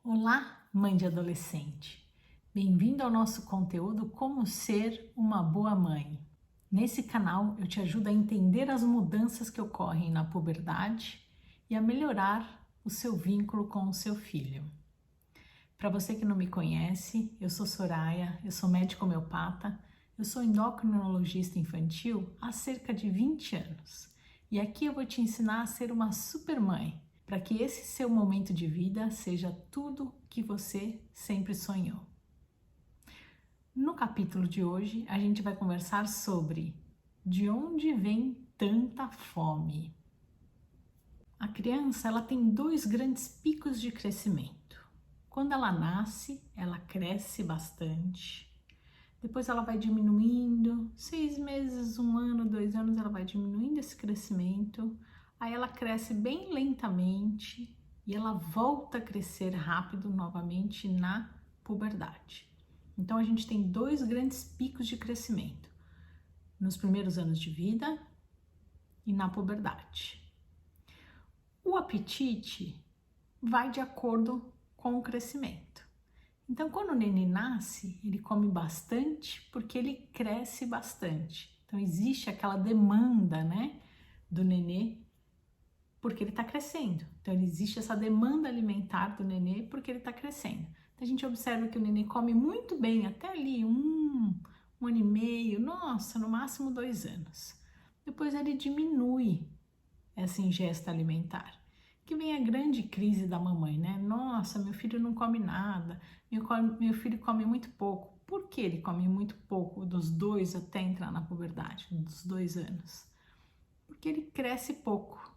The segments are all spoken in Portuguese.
Olá, mãe de adolescente! Bem-vindo ao nosso conteúdo Como Ser uma Boa Mãe. Nesse canal eu te ajudo a entender as mudanças que ocorrem na puberdade e a melhorar o seu vínculo com o seu filho. Para você que não me conhece, eu sou Soraya, eu sou médica homeopata, eu sou endocrinologista infantil há cerca de 20 anos. E aqui eu vou te ensinar a ser uma super mãe, para que esse seu momento de vida seja tudo que você sempre sonhou. No capítulo de hoje, a gente vai conversar sobre de onde vem tanta fome. A criança, ela tem dois grandes picos de crescimento. Quando ela nasce, ela cresce bastante. Depois ela vai diminuindo, 6 meses, 1 ano, 2 anos, ela vai diminuindo esse crescimento. Aí ela cresce bem lentamente e ela volta a crescer rápido novamente na puberdade. Então a gente tem dois grandes picos de crescimento, nos primeiros anos de vida e na puberdade. O apetite vai de acordo com o crescimento. Então, quando o neném nasce, ele come bastante porque ele cresce bastante. Então, existe aquela demanda, né, do nenê porque ele está crescendo. Então, existe essa demanda alimentar do nenê porque ele está crescendo. Então, a gente observa que o nenê come muito bem até ali, um ano e meio, nossa, no máximo 2 anos. Depois ele diminui essa ingesta alimentar. Que vem a grande crise da mamãe, né? Nossa, meu filho não come nada, meu filho come muito pouco. Por que ele come muito pouco dos 2 até entrar na puberdade, dos 2 anos? Porque ele cresce pouco.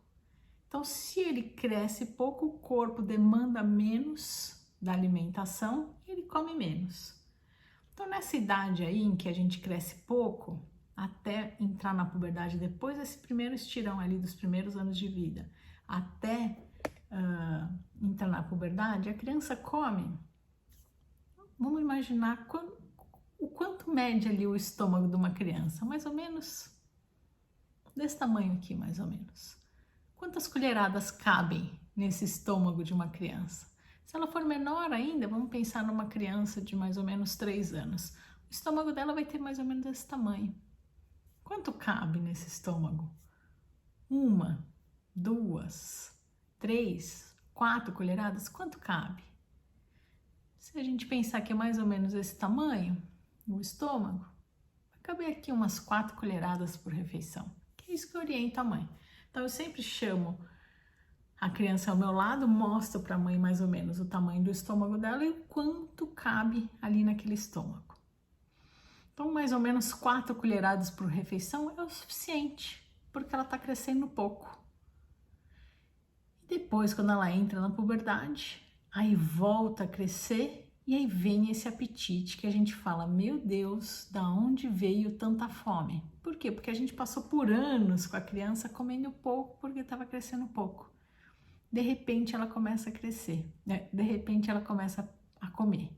Então, se ele cresce pouco, o corpo demanda menos da alimentação e ele come menos. Então, nessa idade aí em que a gente cresce pouco, até entrar na puberdade, depois desse primeiro estirão ali dos primeiros anos de vida, até entrar na puberdade, a criança come, vamos imaginar o quanto mede ali o estômago de uma criança, mais ou menos desse tamanho aqui, mais ou menos. Quantas colheradas cabem nesse estômago de uma criança? Se ela for menor ainda, vamos pensar numa criança de mais ou menos 3 anos. O estômago dela vai ter mais ou menos esse tamanho. Quanto cabe nesse estômago? 1, 2, 3, 4 colheradas? Quanto cabe? Se a gente pensar que é mais ou menos esse tamanho, o estômago, vai caber aqui umas 4 colheradas por refeição. Que é isso que orienta a mãe. Então, eu sempre chamo a criança ao meu lado, mostro para a mãe mais ou menos o tamanho do estômago dela e o quanto cabe ali naquele estômago. Então, mais ou menos 4 colheradas por refeição é o suficiente, porque ela está crescendo pouco. E depois, quando ela entra na puberdade, aí volta a crescer e aí vem esse apetite que a gente fala, meu Deus, da onde veio tanta fome? Por quê? Porque a gente passou por anos com a criança comendo pouco porque estava crescendo pouco. De repente ela começa a crescer, né? De repente ela começa a comer.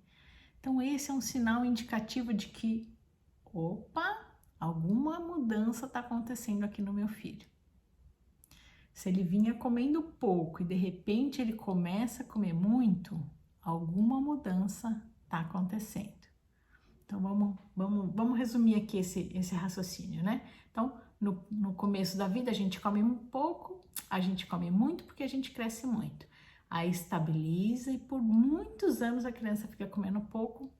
Então esse é um sinal indicativo de que, opa, alguma mudança está acontecendo aqui no meu filho. Se ele vinha comendo pouco e de repente ele começa a comer muito, alguma mudança está acontecendo. Então vamos resumir aqui esse raciocínio, né? Então no começo da vida a gente come um pouco, a gente come muito porque a gente cresce muito. Aí estabiliza e por muitos anos a criança fica comendo pouco.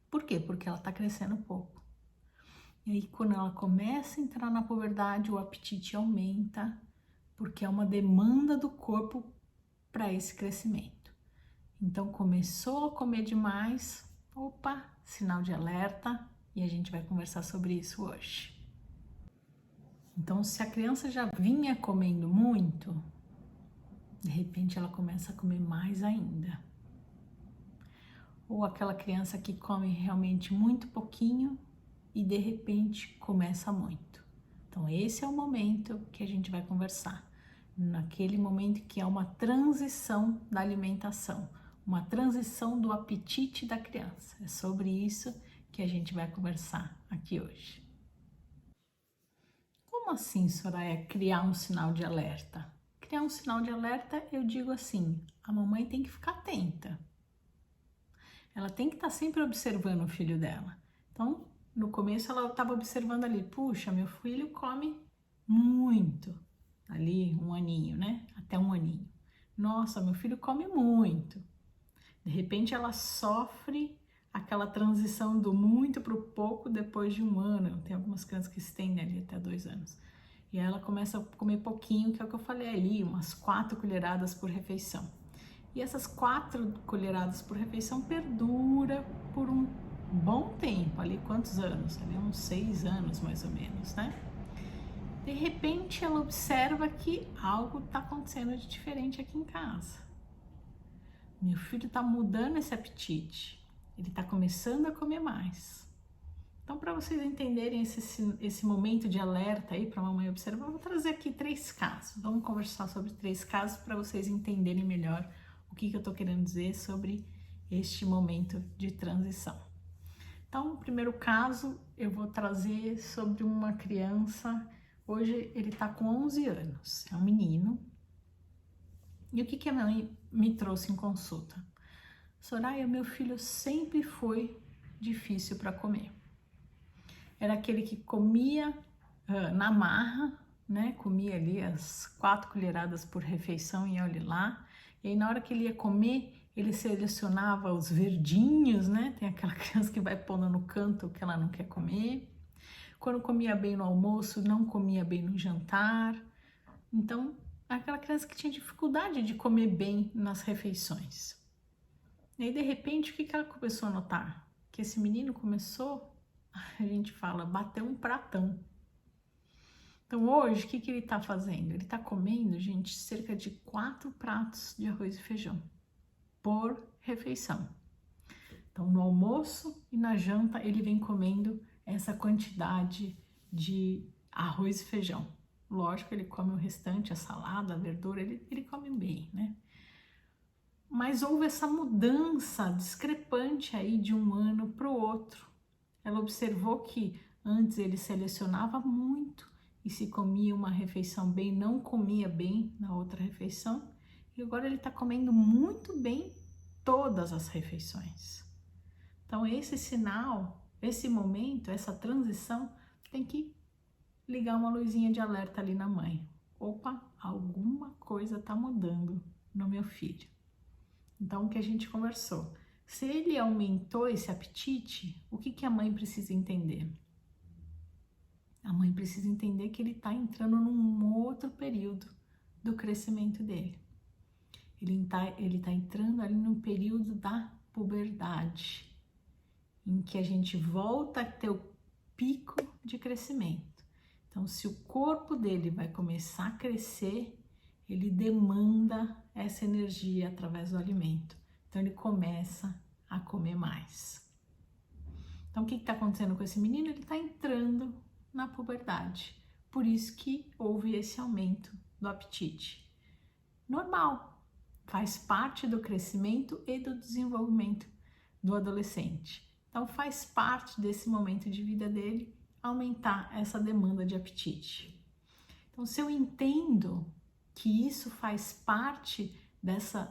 Por quê? Porque ela está crescendo pouco. E aí quando ela começa a entrar na puberdade, o apetite aumenta, porque é uma demanda do corpo para esse crescimento. Então começou a comer demais, opa, sinal de alerta, e a gente vai conversar sobre isso hoje. Então, se a criança já vinha comendo muito, de repente ela começa a comer mais ainda. Ou aquela criança que come realmente muito pouquinho e de repente começa muito. Então, esse é o momento que a gente vai conversar. Naquele momento que é uma transição da alimentação, uma transição do apetite da criança. É sobre isso que a gente vai conversar aqui hoje. Como assim, Soraya, criar um sinal de alerta? é um sinal de alerta, eu digo assim, a mamãe tem que ficar atenta. Ela tem que estar sempre observando o filho dela. Então, no começo ela estava observando ali, puxa, meu filho come muito. Ali, 1 aninho, né? Até 1 aninho. Nossa, meu filho come muito. De repente ela sofre aquela transição do muito para o pouco depois de 1 ano. Tem algumas crianças que estendem ali até 2 anos. E aí ela começa a comer pouquinho, que é o que eu falei ali, umas 4 colheradas por refeição. E essas 4 colheradas por refeição perdura por um bom tempo, ali quantos anos? Ali uns 6 anos mais ou menos, né? De repente ela observa que algo está acontecendo de diferente aqui em casa. Meu filho está mudando esse apetite, ele está começando a comer mais. Então, para vocês entenderem esse momento de alerta aí para a mamãe observar, eu vou trazer aqui 3 casos. Vamos conversar sobre 3 casos para vocês entenderem melhor o que eu estou querendo dizer sobre este momento de transição. Então, o primeiro caso eu vou trazer sobre uma criança, hoje ele está com 11 anos, é um menino. E o que a mãe me trouxe em consulta? Soraya, meu filho sempre foi difícil para comer. Era aquele que comia na marra, né? Comia ali as 4 colheradas por refeição e olhe lá. E aí na hora que ele ia comer, ele selecionava os verdinhos, né? Tem aquela criança que vai pondo no canto que ela não quer comer. Quando comia bem no almoço, não comia bem no jantar. Então, aquela criança que tinha dificuldade de comer bem nas refeições. E aí, de repente, o que ela começou a notar? Que esse menino começou, a gente fala, bater um pratão. Então, hoje, o que ele está fazendo? Ele está comendo, gente, cerca de 4 pratos de arroz e feijão por refeição. Então, no almoço e na janta, ele vem comendo essa quantidade de arroz e feijão. Lógico, ele come o restante, a salada, a verdura, ele come bem, né? Mas houve essa mudança discrepante aí de 1 ano para o outro. Ela observou que antes ele selecionava muito e se comia uma refeição bem, não comia bem na outra refeição. E agora ele está comendo muito bem todas as refeições. Então esse sinal, esse momento, essa transição tem que ligar uma luzinha de alerta ali na mãe. Opa, alguma coisa está mudando no meu filho. Então, o que a gente conversou? Se ele aumentou esse apetite, o que a mãe precisa entender? A mãe precisa entender que ele está entrando num outro período do crescimento dele. Ele tá entrando ali no período da puberdade, em que a gente volta a ter o pico de crescimento. Então, se o corpo dele vai começar a crescer, ele demanda essa energia através do alimento. Então, ele começa a comer mais. Então, o que está acontecendo com esse menino? Ele está entrando na puberdade. Por isso que houve esse aumento do apetite. Normal, faz parte do crescimento e do desenvolvimento do adolescente. Então, faz parte desse momento de vida dele aumentar essa demanda de apetite. Então, se eu entendo que isso faz parte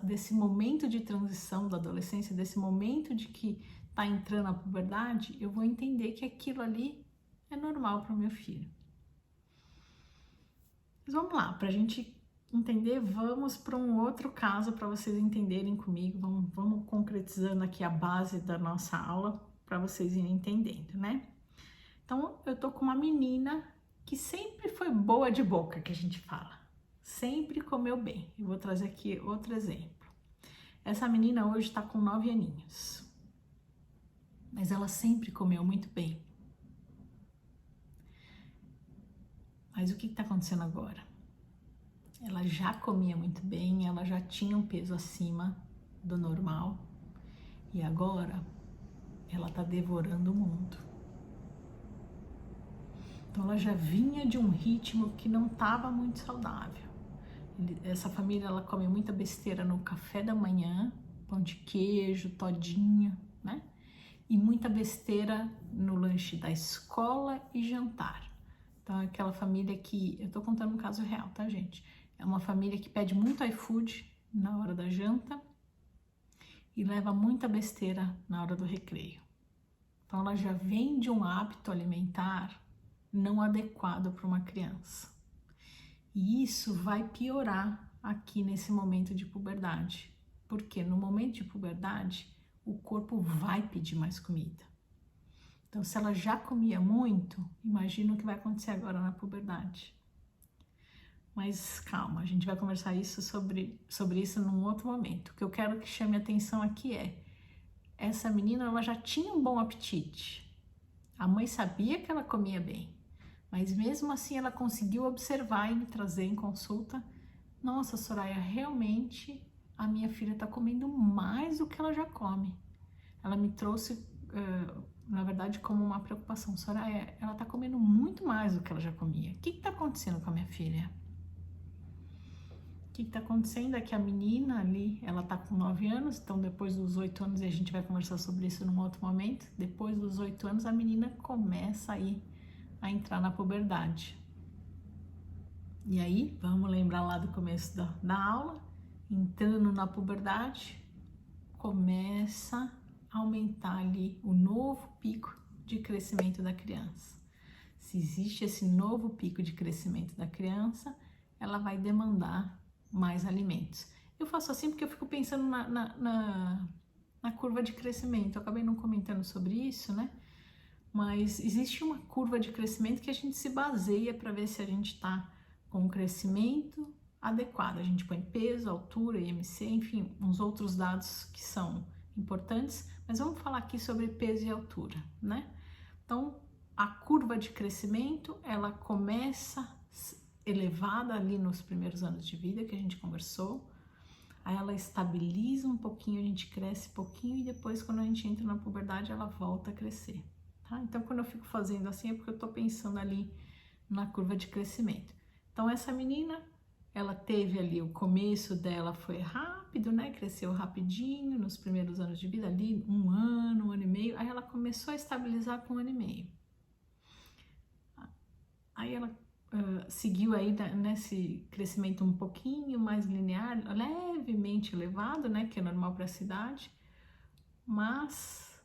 desse momento de transição da adolescência, desse momento de que está entrando a puberdade, eu vou entender que aquilo ali é normal para o meu filho. Mas vamos lá, para a gente entender, vamos para um outro caso para vocês entenderem comigo. Vamos concretizando aqui a base da nossa aula para vocês irem entendendo, né? Então, eu tô com uma menina que sempre foi boa de boca, que a gente fala. Sempre comeu bem. Eu vou trazer aqui outro exemplo. Essa menina hoje está com 9 aninhos. Mas ela sempre comeu muito bem. Mas o que está acontecendo agora? Ela já comia muito bem, ela já tinha um peso acima do normal. E agora, ela está devorando o mundo. Então, ela já vinha de um ritmo que não estava muito saudável. Essa família, ela come muita besteira no café da manhã, pão de queijo, todinho, né? E muita besteira no lanche da escola e jantar. Então, é aquela família que, eu tô contando um caso real, tá, gente? É uma família que pede muito iFood na hora da janta e leva muita besteira na hora do recreio. Então ela já vem de um hábito alimentar não adequado para uma criança. E isso vai piorar aqui nesse momento de puberdade. Porque no momento de puberdade, o corpo vai pedir mais comida. Então, se ela já comia muito, imagina o que vai acontecer agora na puberdade. Mas calma, a gente vai conversar sobre isso num outro momento. O que eu quero que chame a atenção aqui é, essa menina ela já tinha um bom apetite. A mãe sabia que ela comia bem, mas mesmo assim ela conseguiu observar e me trazer em consulta, nossa, Soraya, realmente a minha filha está comendo mais do que ela já come. Ela me trouxe, na verdade, como uma preocupação. Soraya, ela está comendo muito mais do que ela já comia. O que está acontecendo com a minha filha? O que está acontecendo é que a menina ali, ela está com 9 anos, então depois dos 8 anos, e a gente vai conversar sobre isso num outro momento, depois dos 8 anos a menina começa aí a entrar na puberdade. E aí, vamos lembrar lá do começo da aula, entrando na puberdade, começa a aumentar ali o novo pico de crescimento da criança. Se existe esse novo pico de crescimento da criança, ela vai demandar mais alimentos. Eu faço assim porque eu fico pensando na curva de crescimento. Eu acabei não comentando sobre isso, né? Mas existe uma curva de crescimento que a gente se baseia para ver se a gente está com um crescimento adequado. A gente põe peso, altura, IMC, enfim, uns outros dados que são importantes, mas vamos falar aqui sobre peso e altura, né? Então, a curva de crescimento, ela começa elevada ali nos primeiros anos de vida que a gente conversou, aí ela estabiliza um pouquinho, a gente cresce um pouquinho e depois quando a gente entra na puberdade ela volta a crescer, tá? Então quando eu fico fazendo assim é porque eu tô pensando ali na curva de crescimento. Então essa menina, ela teve ali, o começo dela foi rápido, né? Cresceu rapidinho nos primeiros anos de vida ali, 1 ano, 1 ano e meio, aí ela começou a estabilizar com 1 ano e meio. Aí ela seguiu aí nesse crescimento um pouquinho mais linear, levemente elevado, né, que é normal para a cidade, mas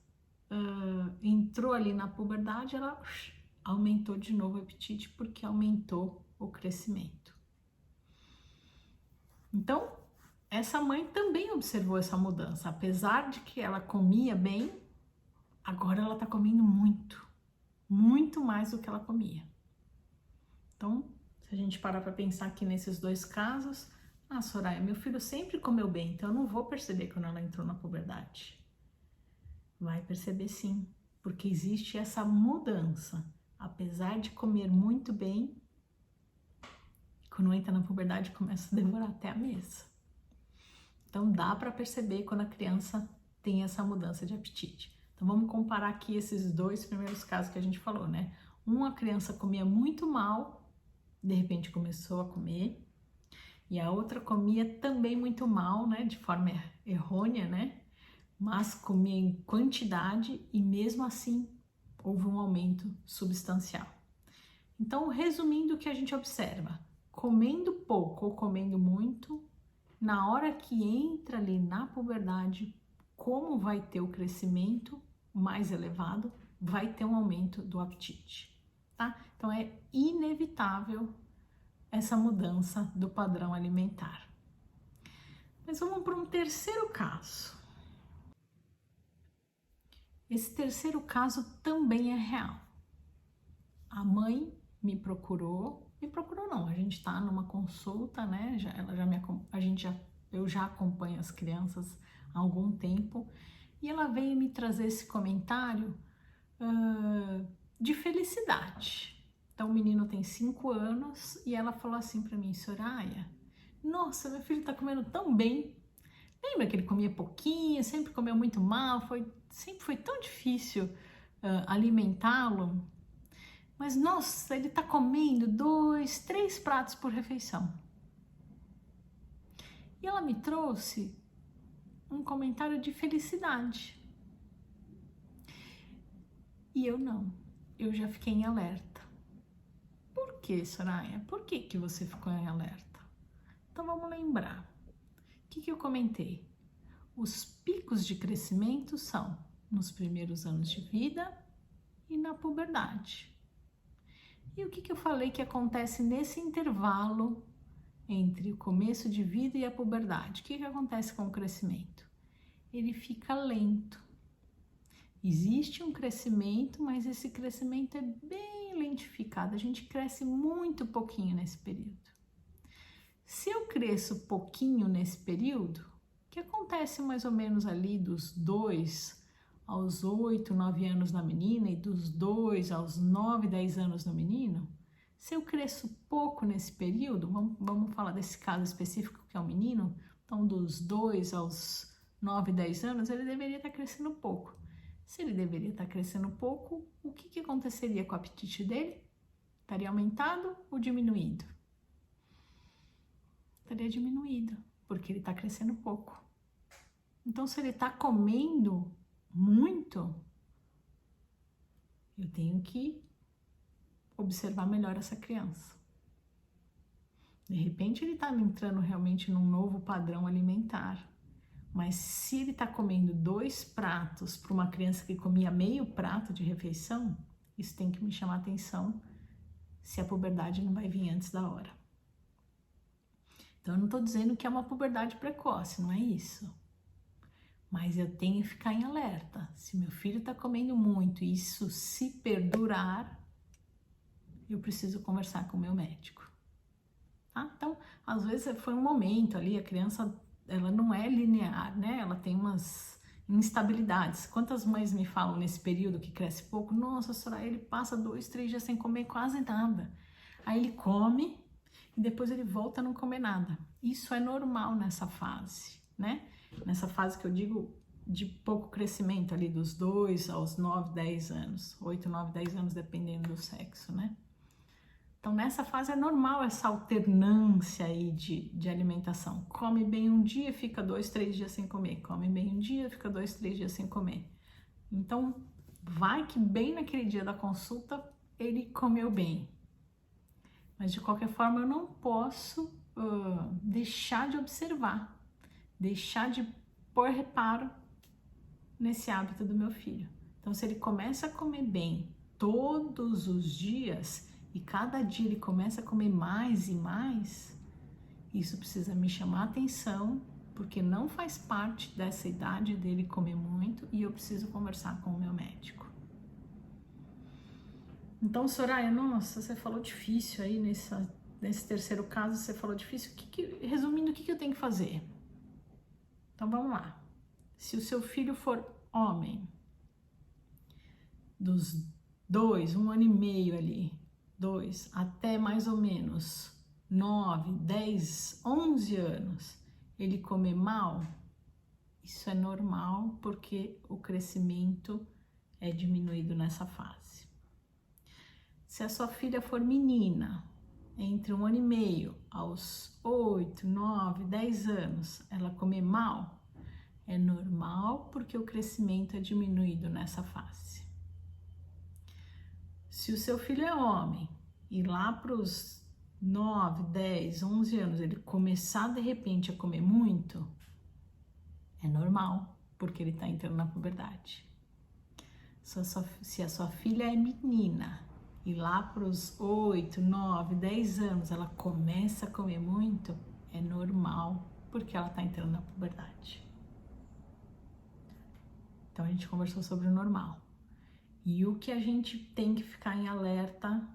entrou ali na puberdade, ela aumentou de novo o apetite porque aumentou o crescimento. Então, essa mãe também observou essa mudança, apesar de que ela comia bem, agora ela está comendo muito mais do que ela comia. Então, se a gente parar para pensar aqui nesses dois casos, Soraya, meu filho sempre comeu bem, então eu não vou perceber quando ela entrou na puberdade. Vai perceber sim, porque existe essa mudança. Apesar de comer muito bem, quando entra na puberdade começa a devorar até a mesa. Então dá para perceber quando a criança tem essa mudança de apetite. Então vamos comparar aqui esses dois primeiros casos que a gente falou, né? Uma criança comia muito mal, de repente começou a comer, e a outra comia também muito mal, né, de forma errônea, né, mas comia em quantidade e mesmo assim houve um aumento substancial. Então, resumindo o que a gente observa, comendo pouco ou comendo muito, na hora que entra ali na puberdade, como vai ter o crescimento mais elevado, vai ter um aumento do apetite. Tá? Então é inevitável essa mudança do padrão alimentar. Mas vamos para um terceiro caso. Esse terceiro caso também é real. A mãe me procurou não, a gente está numa consulta, né? Eu já acompanho as crianças há algum tempo e ela veio me trazer esse comentário de felicidade. Então o menino tem 5 anos e ela falou assim para mim, Soraya, nossa, meu filho tá comendo tão bem. Lembra que ele comia pouquinho, sempre comeu muito mal, sempre foi tão difícil alimentá-lo. Mas nossa, ele tá comendo 2, 3 pratos por refeição. E ela me trouxe um comentário de felicidade. E eu não, eu já fiquei em alerta. Por que, Soraya? Por que você ficou em alerta? Então vamos lembrar. O que eu comentei? Os picos de crescimento são nos primeiros anos de vida e na puberdade. E o que eu falei que acontece nesse intervalo entre o começo de vida e a puberdade? O que acontece com o crescimento? Ele fica lento. Existe um crescimento, mas esse crescimento é bem lentificado. A gente cresce muito pouquinho nesse período. Se eu cresço pouquinho nesse período, o que acontece mais ou menos ali dos 2 aos 8, 9 anos na menina e dos 2 aos 9, 10 anos no menino? Se eu cresço pouco nesse período, vamos falar desse caso específico que é o menino, então dos 2 aos 9, 10 anos, ele deveria estar crescendo pouco. Se ele deveria estar crescendo pouco, o que aconteceria com o apetite dele? Estaria aumentado ou diminuído? Estaria diminuído, porque ele está crescendo pouco. Então, se ele está comendo muito, eu tenho que observar melhor essa criança. De repente, ele está entrando realmente num novo padrão alimentar. Mas se ele está comendo 2 pratos para uma criança que comia meio prato de refeição, isso tem que me chamar a atenção se a puberdade não vai vir antes da hora. Então, eu não estou dizendo que é uma puberdade precoce, não é isso. Mas eu tenho que ficar em alerta. Se meu filho está comendo muito e isso se perdurar, eu preciso conversar com o meu médico. Tá? Então, às vezes foi um momento ali, a criança, ela não é linear, né? Ela tem umas instabilidades. Quantas mães me falam nesse período que cresce pouco? Nossa, Soraya, ele passa 2, 3 dias sem comer quase nada. Aí ele come e depois ele volta a não comer nada. Isso é normal nessa fase, né? Nessa fase que eu digo de pouco crescimento ali, dos 2 aos 9, 10 anos. 8, 9, 10 anos, dependendo do sexo, né? Então, nessa fase é normal essa alternância aí de alimentação. Come bem um dia, fica 2, 3 dias sem comer. Come bem um dia, fica 2, 3 dias sem comer. Então, vai que bem naquele dia da consulta, ele comeu bem. Mas, de qualquer forma, eu não posso deixar de observar, deixar de pôr reparo nesse hábito do meu filho. Então, se ele começa a comer bem todos os dias e cada dia ele começa a comer mais e mais, isso precisa me chamar a atenção, porque não faz parte dessa idade dele comer muito e eu preciso conversar com o meu médico. Então, Soraya, nossa, você falou difícil aí nesse terceiro caso, você falou difícil. Resumindo, o que eu tenho que fazer? Então, vamos lá. Se o seu filho for homem, dos 2, 1 ano e meio ali, 2 até mais ou menos 9, 10, 11 anos, ele comer mal, isso é normal porque o crescimento é diminuído nessa fase. Se a sua filha for menina, entre 1 ano e meio aos 8, 9, 10 anos, ela comer mal, é normal porque o crescimento é diminuído nessa fase. Se o seu filho é homem e lá para os 9, 10, 11 anos ele começar de repente a comer muito, é normal porque ele está entrando na puberdade. Se a sua filha é menina e lá para os 8, 9, 10 anos ela começa a comer muito, é normal porque ela está entrando na puberdade. Então a gente conversou sobre o normal. E o que a gente tem que ficar em alerta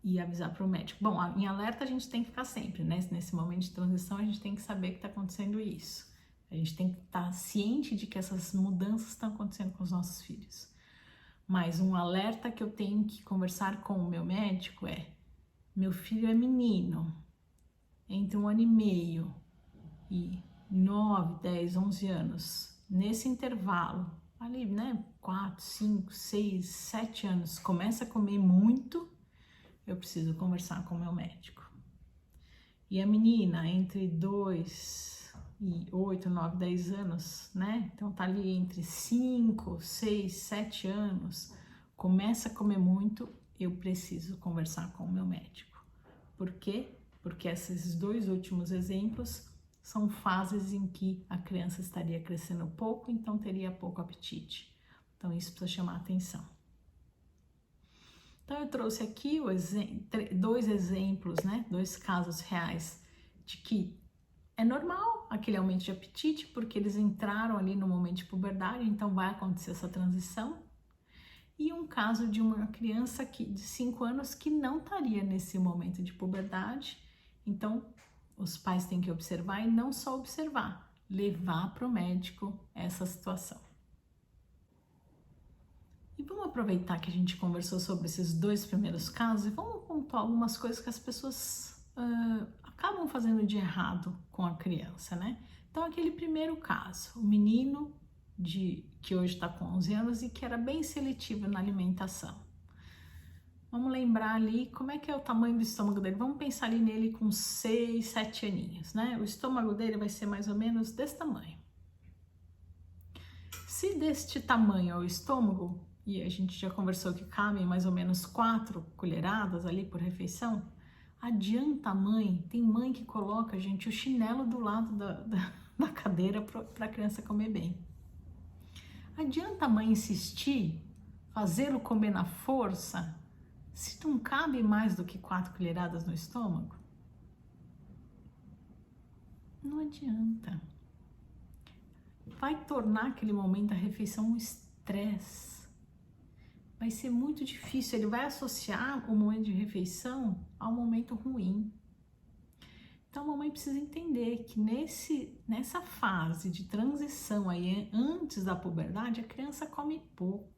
e avisar para o médico? Bom, em alerta a gente tem que ficar sempre, né? Nesse momento de transição a gente tem que saber que está acontecendo isso. A gente tem que estar ciente de que essas mudanças estão acontecendo com os nossos filhos. Mas um alerta que eu tenho que conversar com o meu médico é: meu filho é menino, entre 1 ano e meio e 9, 10, 11 anos, nesse intervalo, ali, né, 4, 5, 6, 7 anos, começa a comer muito, eu preciso conversar com o meu médico. E a menina, entre 2 e 8, 9, 10 anos, né, então tá ali entre 5, 6, 7 anos, começa a comer muito, eu preciso conversar com o meu médico. Por quê? porque esses dois últimos exemplos são fases em que a criança estaria crescendo pouco, então teria pouco apetite. Então isso precisa chamar atenção. Então eu trouxe aqui dois exemplos, né? Dois casos reais de que é normal aquele aumento de apetite, porque eles entraram ali no momento de puberdade, então vai acontecer essa transição. E um caso de uma criança de 5 anos que não estaria nesse momento de puberdade. Então, os pais têm que observar e não só observar, levar para o médico essa situação. E vamos aproveitar que a gente conversou sobre esses dois primeiros casos e vamos pontuar algumas coisas que as pessoas acabam fazendo de errado com a criança, né? Então, aquele primeiro caso, o menino que hoje está com 11 anos e que era bem seletivo na alimentação. Vamos lembrar ali como é que é o tamanho do estômago dele. Vamos pensar ali nele com 6, 7 aninhos, né? O estômago dele vai ser mais ou menos desse tamanho. Se deste tamanho é o estômago, e a gente já conversou que cabem mais ou menos 4 colheradas ali por refeição, adianta a mãe, tem mãe que coloca, gente, o chinelo do lado da cadeira para a criança comer bem. Adianta a mãe insistir, fazê-lo comer na força, se não cabe mais do que 4 colheradas no estômago? Não adianta. Vai tornar aquele momento da refeição um estresse. Vai ser muito difícil, ele vai associar o momento de refeição ao momento ruim. Então a mamãe precisa entender que nessa fase de transição aí, antes da puberdade, a criança come pouco.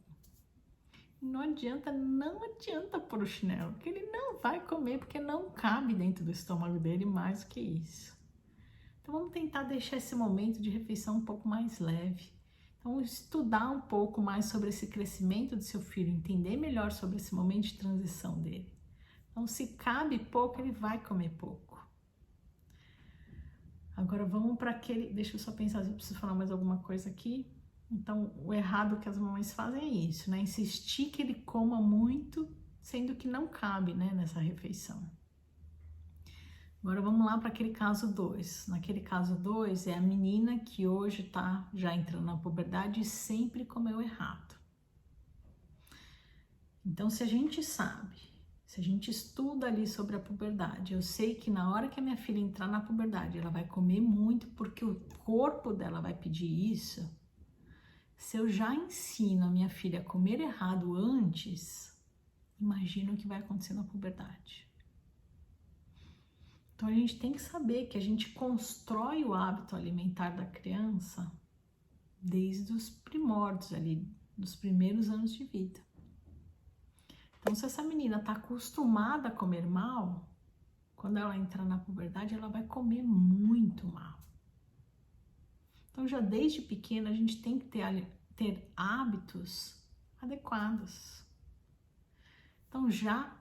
Não adianta pôr o chinelo, porque ele não vai comer, porque não cabe dentro do estômago dele mais do que isso. Então vamos tentar deixar esse momento de refeição um pouco mais leve. Então estudar um pouco mais sobre esse crescimento do seu filho, entender melhor sobre esse momento de transição dele. Então se cabe pouco, ele vai comer pouco. Agora vamos para aquele, deixa eu só pensar se eu preciso falar mais alguma coisa aqui. Então o errado que as mamães fazem é isso, né? Insistir que ele coma muito, sendo que não cabe, né, nessa refeição. Agora vamos lá para aquele caso 2. Naquele caso 2 é a menina que hoje está já entrando na puberdade e sempre comeu errado. Então se a gente sabe, se a gente estuda ali sobre a puberdade, eu sei que na hora que a minha filha entrar na puberdade, ela vai comer muito porque o corpo dela vai pedir isso. Se eu já ensino a minha filha a comer errado antes, imagina o que vai acontecer na puberdade. Então a gente tem que saber que a gente constrói o hábito alimentar da criança desde os primórdios ali, dos primeiros anos de vida. Então se essa menina está acostumada a comer mal, quando ela entrar na puberdade ela vai comer muito mal. Então já desde pequena a gente tem que ter hábitos adequados. Então já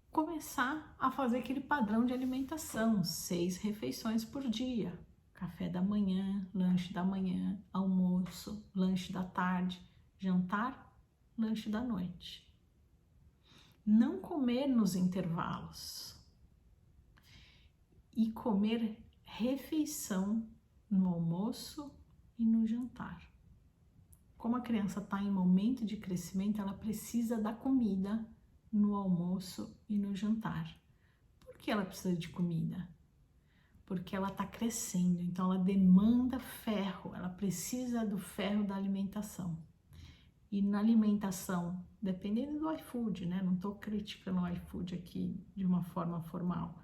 começar a fazer aquele padrão de alimentação, 6 refeições por dia, café da manhã, lanche da manhã, almoço, lanche da tarde, jantar, lanche da noite. Não comer nos intervalos e comer refeição no almoço e no jantar. Como a criança está em momento de crescimento, ela precisa da comida no almoço e no jantar. Por que ela precisa de comida? Porque ela está crescendo, então ela demanda ferro, ela precisa do ferro da alimentação. E na alimentação, dependendo do iFood, né? Não estou criticando o iFood aqui de uma forma formal.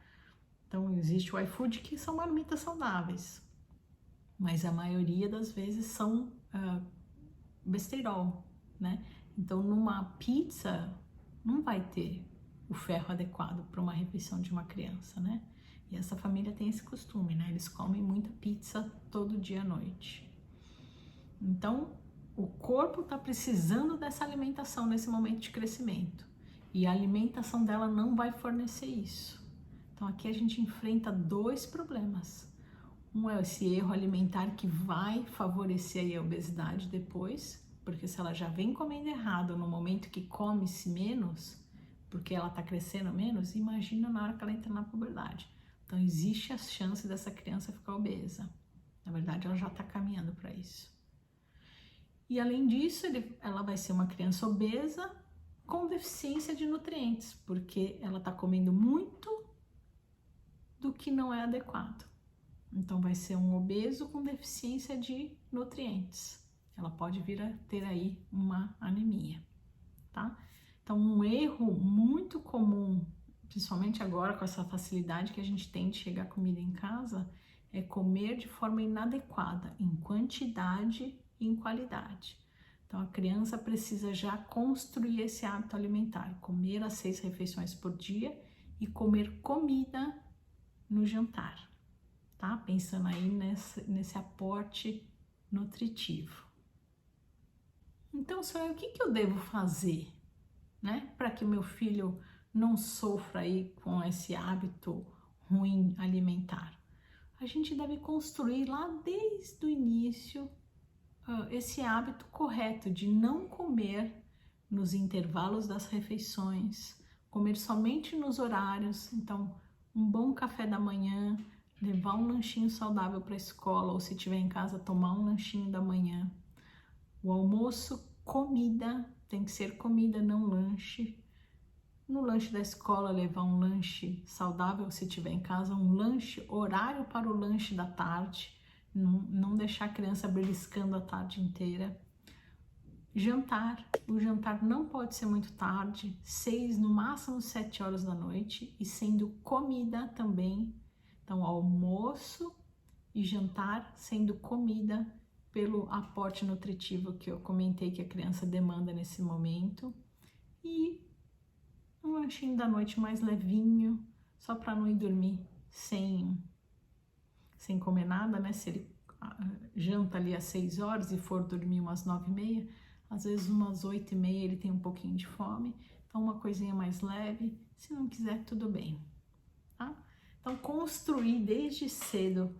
Então existe o iFood que são marmitas saudáveis, mas a maioria das vezes são besteirol, né? Então numa pizza não vai ter o ferro adequado para uma refeição de uma criança, né? E essa família tem esse costume, né? Eles comem muita pizza todo dia à noite. Então, o corpo está precisando dessa alimentação nesse momento de crescimento. E a alimentação dela não vai fornecer isso. Então, aqui a gente enfrenta 2 problemas. Um é esse erro alimentar que vai favorecer aí a obesidade depois, porque se ela já vem comendo errado no momento que come-se menos, porque ela está crescendo menos, imagina na hora que ela entra na puberdade. Então, existe a chance dessa criança ficar obesa. Na verdade, ela já está caminhando para isso. E além disso, ela vai ser uma criança obesa com deficiência de nutrientes, porque ela está comendo muito do que não é adequado. Então, vai ser um obeso com deficiência de nutrientes. Ela pode vir a ter aí uma anemia, tá? Então, um erro muito comum, principalmente agora com essa facilidade que a gente tem de chegar comida em casa, é comer de forma inadequada, em quantidade e em qualidade. Então, a criança precisa já construir esse hábito alimentar, comer as 6 refeições por dia e comer comida no jantar, tá? Pensando aí nesse aporte nutritivo. Então, Soraya, o que eu devo fazer, né, para que o meu filho não sofra aí com esse hábito ruim alimentar? A gente deve construir lá desde o início esse hábito correto de não comer nos intervalos das refeições, comer somente nos horários. Então, um bom café da manhã, levar um lanchinho saudável para a escola, ou se estiver em casa, tomar um lanchinho da manhã. O almoço, comida, tem que ser comida, não lanche. No lanche da escola, levar um lanche saudável, se estiver em casa, um lanche, horário para o lanche da tarde, não deixar a criança beliscando a tarde inteira. Jantar, o jantar não pode ser muito tarde, 6, no máximo 7 horas da noite, e sendo comida também. Então, almoço e jantar sendo comida pelo aporte nutritivo que eu comentei que a criança demanda nesse momento. E um lanchinho da noite mais levinho, só para não ir dormir sem comer nada, né? Se ele janta ali às 6 horas e for dormir umas 9h30, às vezes umas 8h30 ele tem um pouquinho de fome, então uma coisinha mais leve, se não quiser, tudo bem, tá? Então, construir desde cedo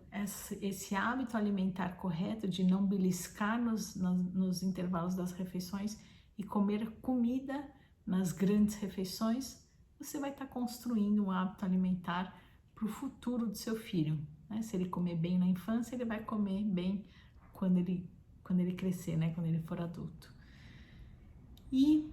esse hábito alimentar correto de não beliscar nos intervalos das refeições e comer comida nas grandes refeições, você vai estar construindo um hábito alimentar para o futuro do seu filho, né? Se ele comer bem na infância, ele vai comer bem quando ele crescer, né? Quando ele for adulto. E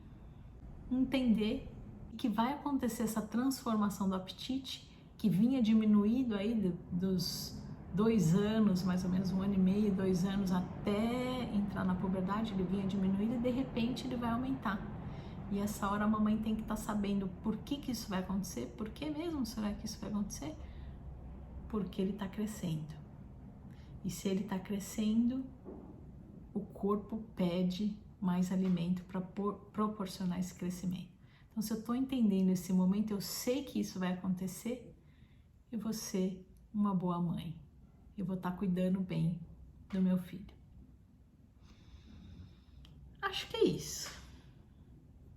entender que vai acontecer essa transformação do apetite, que vinha diminuído aí dos 2 anos, mais ou menos 1 ano e meio, 2 anos, até entrar na puberdade, ele vinha diminuído e de repente ele vai aumentar. E essa hora a mamãe tem que estar sabendo por que isso vai acontecer. Por que mesmo será que isso vai acontecer? Porque ele está crescendo. E se ele está crescendo, o corpo pede mais alimento para proporcionar esse crescimento. Então, se eu estou entendendo esse momento, eu sei que isso vai acontecer, eu vou ser uma boa mãe. Eu vou estar cuidando bem do meu filho. Acho que é isso.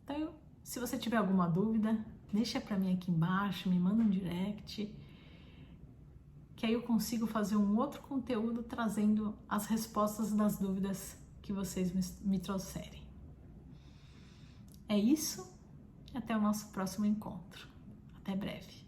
Então, se você tiver alguma dúvida, deixa para mim aqui embaixo, me manda um direct, que aí eu consigo fazer um outro conteúdo trazendo as respostas das dúvidas que vocês me trouxerem. É isso, e até o nosso próximo encontro. Até breve.